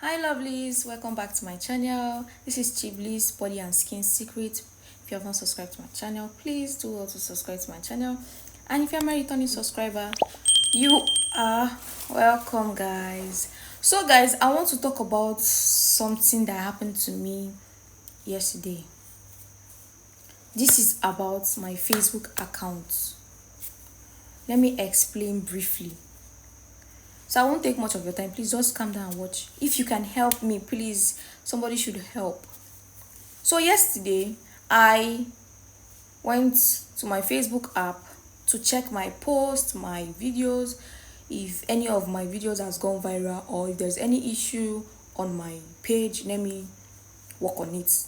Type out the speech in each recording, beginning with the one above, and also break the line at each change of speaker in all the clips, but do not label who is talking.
Hi lovelies, welcome back to my channel. This is Chiblis Body and Skin Secret. If you have not subscribed to my channel, please do also subscribe to my channel. And if you're my returning subscriber, you are welcome, guys. So guys, I want to talk about something that happened to me yesterday. This is about my Facebook account. Let me explain briefly. So I won't take much of your time. Please just calm down and watch. If you can help me, please, somebody should help. So yesterday, I went to my Facebook app to check my posts, my videos, if any of my videos has gone viral or if there's any issue on my page, let me work on it.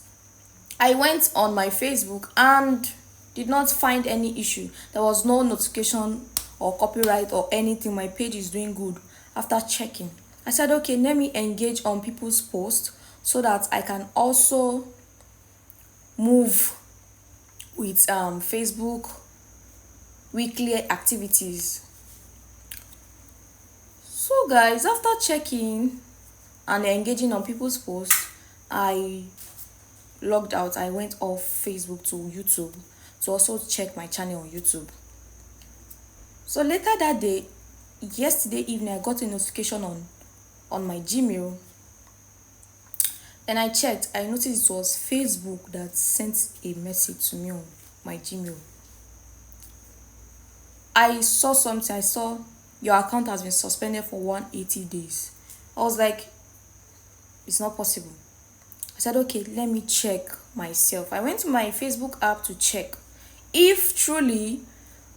I went on my Facebook and did not find any issue. There was no notification or copyright or anything. My page is doing good. After checking, I said, okay, let me engage on people's posts so that I can also move with Facebook weekly activities. So guys, after checking and engaging on people's posts, I logged out. I went off Facebook to YouTube to also check my channel on YouTube. So later that day, yesterday evening, I got a notification on my Gmail. Then I checked. I noticed it was Facebook that sent a message to me on my Gmail. I saw something. I saw your account has been suspended for 180 days. I was like, it's not possible. I said, okay, let me check myself. I went to my Facebook app to check if truly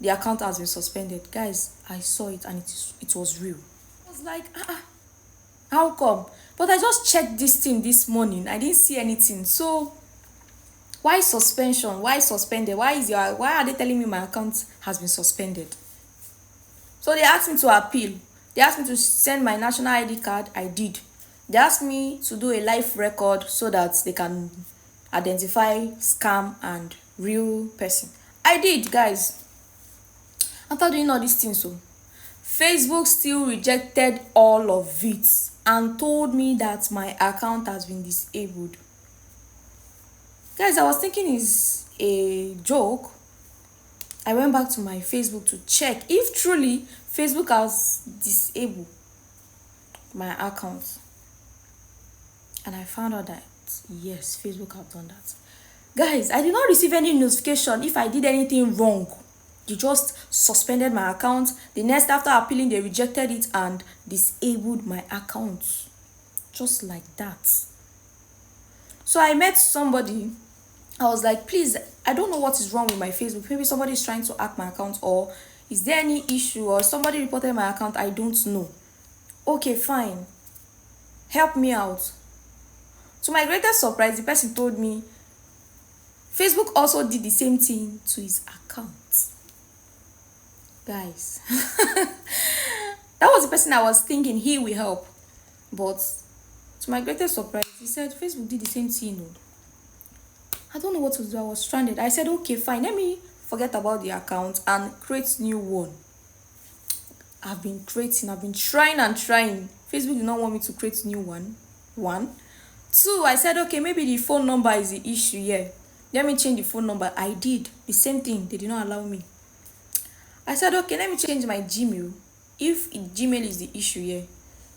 the account has been suspended. Guys, I saw it and it was real. I was like, how come? But I just checked this thing this morning. I didn't see anything. So why suspension? Why suspended? Why are they telling me my account has been suspended? So they asked me to appeal. They asked me to send my national ID card. I did. They asked me to do a live record so that they can identify scam and real person. I did, guys. After doing all these things, so Facebook still rejected all of it and told me that my account has been disabled. Guys, I was thinking it's a joke. I went back to my Facebook to check if truly Facebook has disabled my account. And I found out that yes, Facebook have done that. Guys, I did not receive any notification if I did anything wrong. They just suspended my account. The next, after appealing, they rejected it and disabled my account. Just like that. So I met somebody. I was like, please, I don't know what is wrong with my Facebook. Maybe somebody is trying to hack my account, or is there any issue, or somebody reported my account. I don't know. Okay, fine. Help me out. To my greatest surprise, the person told me Facebook also did the same thing to his account. Guys, that was the person I was thinking he will help. But to my greatest surprise, he said Facebook did the same thing. I don't know what to do. I was stranded. I said, okay, fine. Let me forget about the account and create new one. I've been trying and trying. Facebook did not want me to create new one. Two, I said, okay, maybe the phone number is the issue here. Let me change the phone number. I did the same thing. They did not allow me. I said, okay, let me change my Gmail. If Gmail is the issue here,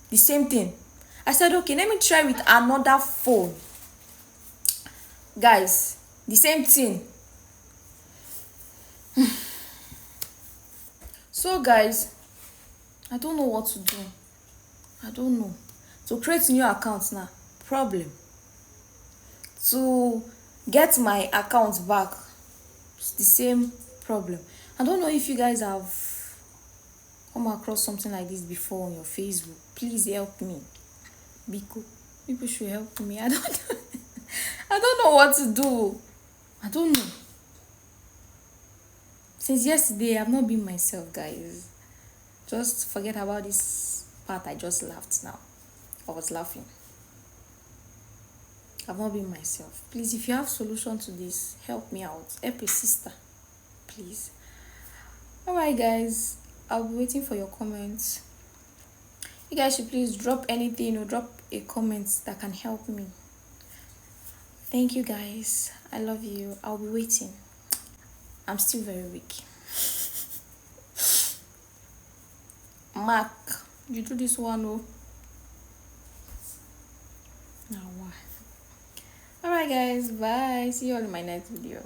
the same thing. I said, okay, let me try with another phone. Guys, the same thing. So guys, I don't know what to do. I don't know. To create new accounts now, problem. To get my account back, it's the same problem. I don't know if you guys have come across something like this before on your Facebook. Please help me. Because people should help me. I don't know what to do. I don't know. Since yesterday, I've not been myself, guys. Just forget about this part. I just laughed now. I was laughing. I've not been myself. Please, if you have solution to this, help me out. Help a sister, please. Alright, guys. I'll be waiting for your comments. You guys should please drop anything or drop a comment that can help me. Thank you guys. I love you. I'll be waiting. I'm still very weak. Mark, you do this one, oh. Now, why? Alright, guys. Bye. See you all in my next video.